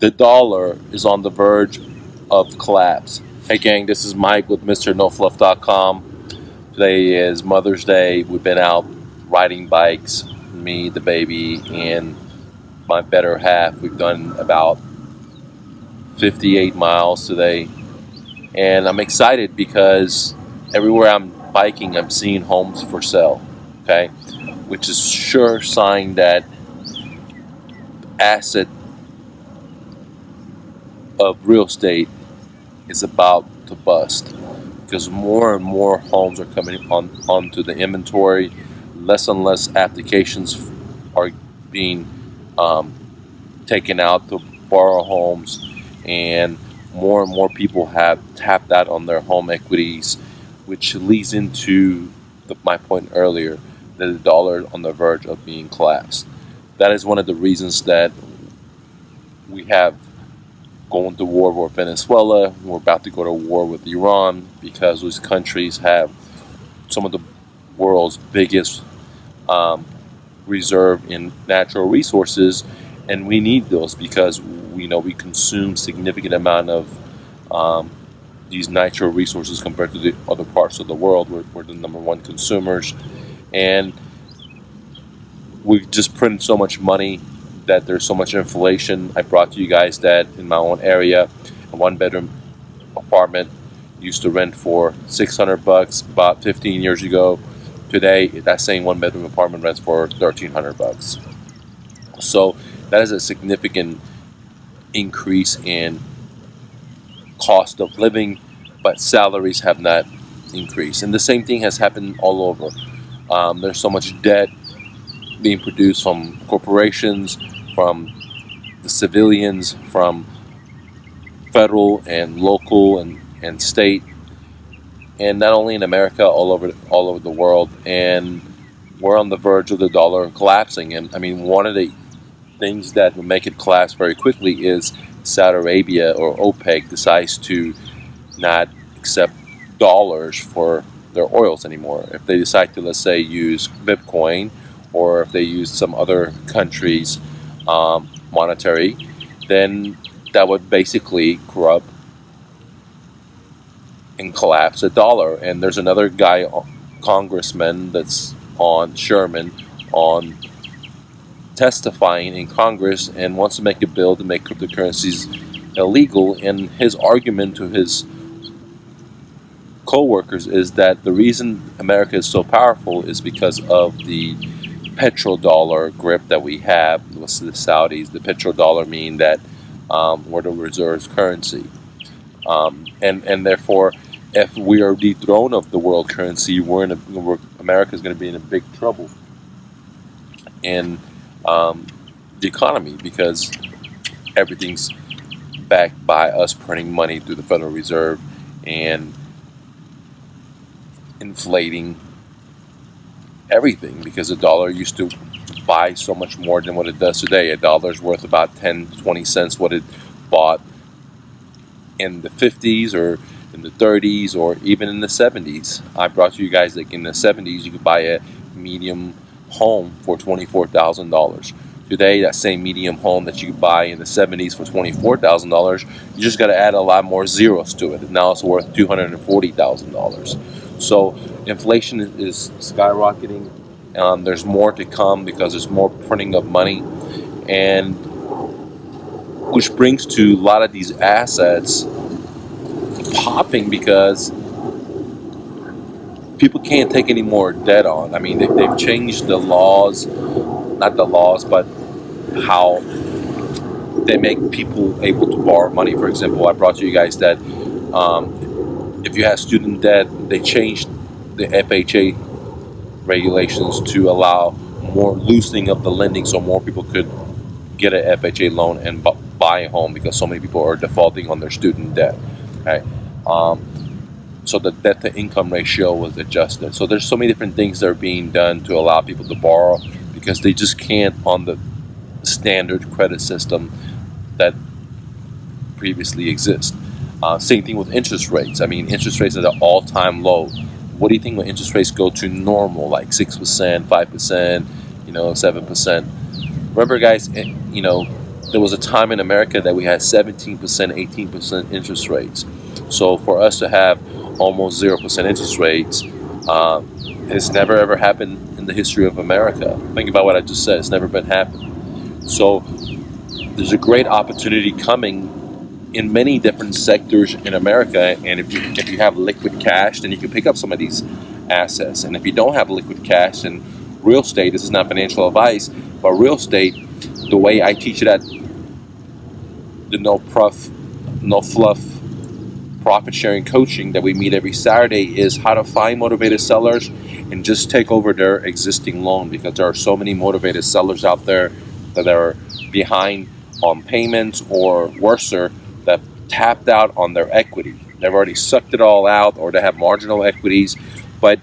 The dollar is on the verge of collapse. Hey gang, this is Mike with MrNoFluff.com. Today is Mother's Day. We've been out riding bikes, me, the baby, and my better half. We've done about 58 miles today. And I'm excited because everywhere I'm biking, I'm seeing homes for sale. Okay? Which is sure sign that asset of real estate is about to bust because more and more homes are coming onto the inventory. Less and less applications are being taken out to borrow homes, and more people have tapped out on their home equities, which leads into my point earlier that the dollar on the verge of being collapsed. That is one of the reasons that we have going to war with Venezuela. We're about to go to war with Iran because those countries have some of the world's biggest reserve in natural resources, and we need those because we know we consume significant amount of these natural resources compared to the other parts of the world. We're the number one consumers, and we've just printed so much money that there's so much inflation. I brought to you guys that in my own area, a one-bedroom apartment used to rent for $600 about 15 years ago. Today, that same one-bedroom apartment rents for $1,300. So that is a significant increase in cost of living, but salaries have not increased. And the same thing has happened all over. There's so much debt being produced from corporations, from the civilians, from federal and local and state, and not only in America, all over the world. And we're on the verge of the dollar collapsing. And I mean, one of the things that will make it collapse very quickly is Saudi Arabia or OPEC decides to not accept dollars for their oils anymore. If they decide to, let's say, use Bitcoin, or if they use some other country's monetary, then that would basically corrupt and collapse the dollar. And there's another guy, congressman, that's on Sherman, on testifying in Congress and wants to make a bill to make cryptocurrencies illegal. And his argument to his co-workers is that the reason America is so powerful is because of the petrodollar grip that we have with the Saudis. The petrodollar mean that we're the reserves currency, and therefore, if we are dethroned of the world currency, America is going to be in a big trouble in the economy because everything's backed by us printing money through the Federal Reserve and inflating everything, because the dollar used to buy so much more than what it does today. A dollar's worth about 10-20 cents what it bought in the 50s or in the 30s or even in the 70s. I brought you guys like in the 70s you could buy a medium home for $24,000. Today, that same medium home that you could buy in the 70s for $24,000, you just got to add a lot more zeros to it. And now it's worth $240,000. So inflation is skyrocketing. There's more to come because there's more printing of money, and which brings to a lot of these assets popping because people can't take any more debt on. I mean, they've changed the laws, not the laws, but how they make people able to borrow money. For example, I brought to you guys that if you have student debt, they changed the FHA regulations to allow more loosening of the lending so more people could get an FHA loan and buy a home because so many people are defaulting on their student debt. Okay? So the debt to income ratio was adjusted. So there's so many different things that are being done to allow people to borrow because they just can't on the standard credit system that previously exists. Same thing with interest rates. I mean, interest rates are at an all-time low. What do you think when interest rates go to normal, like 6%, 5%, 7%? Remember, guys, there was a time in America that we had 17%, 18% interest rates. So for us to have almost 0% interest rates, it's never ever happened in the history of America. Think about what I just said. It's never been happened. So there's a great opportunity coming in many different sectors in America, and if you have liquid cash, then you can pick up some of these assets. And if you don't have liquid cash, then real estate, this is not financial advice, but real estate, the way I teach it at the no fluff profit sharing coaching that we meet every Saturday, is how to find motivated sellers and just take over their existing loan, because there are so many motivated sellers out there that are behind on payments, or worser, that tapped out on their equity. They've already sucked it all out, or they have marginal equities. But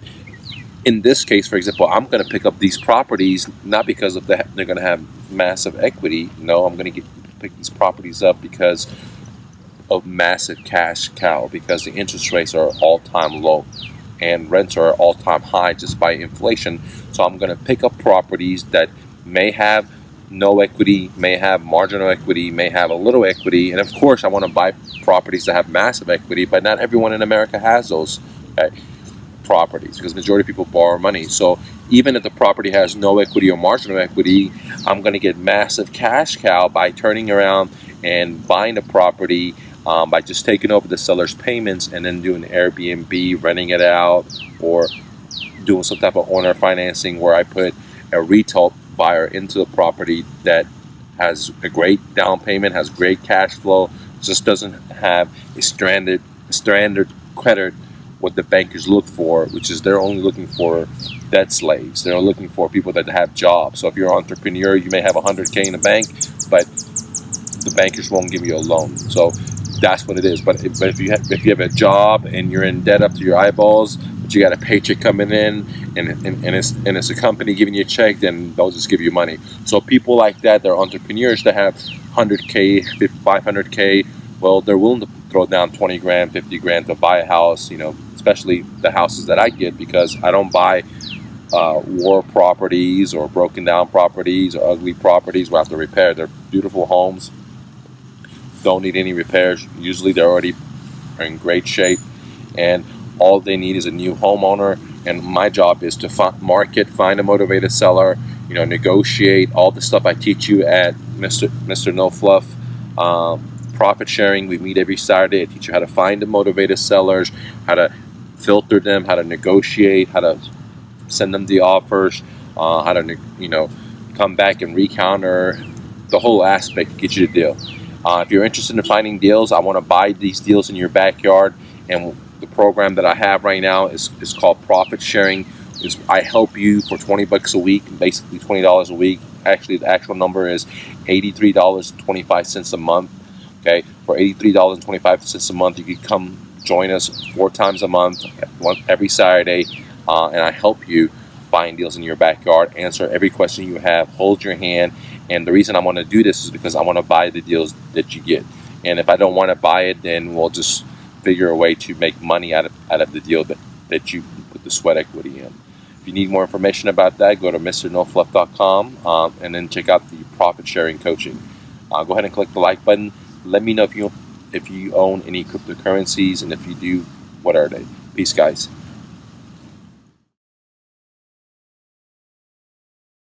in this case, for example, I'm going to pick up these properties not because of that they're going to have massive equity. No, I'm going to pick these properties up because of massive cash cow, because the interest rates are all-time low and rents are all-time high just by inflation. So I'm going to pick up properties that may have no equity, may have marginal equity, may have a little equity, and of course I want to buy properties that have massive equity, but not everyone in America has those properties, because majority of people borrow money. So even if the property has no equity or marginal equity, I'm going to get massive cash cow by turning around and buying the property, by just taking over the seller's payments and then doing Airbnb, renting it out, or doing some type of owner financing where I put a retail buyer into the property that has a great down payment, has great cash flow, just doesn't have a standard credit, what the bankers look for, which is they're only looking for debt slaves. They're looking for people that have jobs. So if you're an entrepreneur, you may have $100K in the bank, but the bankers won't give you a loan. So that's what it is. But if you have a job and you're in debt up to your eyeballs, but you got a paycheck coming in, and it's a company giving you a check, then they'll just give you money. So people like that, they're entrepreneurs that have 100K, 500K. Well, they're willing to throw down 20 grand, 50 grand to buy a house. Especially the houses that I get, because I don't buy war properties or broken down properties or ugly properties where I have to repair. They're beautiful homes, don't need any repairs. Usually they're already in great shape, and all they need is a new homeowner. And my job is to find a motivated seller, negotiate all the stuff I teach you at Mr. No Fluff Profit Sharing. We meet every Saturday. I teach you how to find the motivated sellers, how to filter them, how to negotiate, how to send them the offers, how to come back and recounter, the whole aspect to get you the deal. If you're interested in finding deals, I want to buy these deals in your backyard, and the program that I have right now is called Profit Sharing. I help you for $20 a week, basically $20 a week. Actually, the actual number is $83.25 a month. Okay, for $83.25 a month, you can come join us 4 times a month, every Saturday, and I help you buying deals in your backyard, answer every question you have, hold your hand. And the reason I want to do this is because I want to buy the deals that you get. And if I don't want to buy it, then we'll just figure a way to make money out of the deal that you put the sweat equity in. If you need more information about that, go to mrnofluff.com, and then check out the profit sharing coaching. Go ahead and click the like button. Let me know if you own any cryptocurrencies, and if you do, what are they? Peace, guys.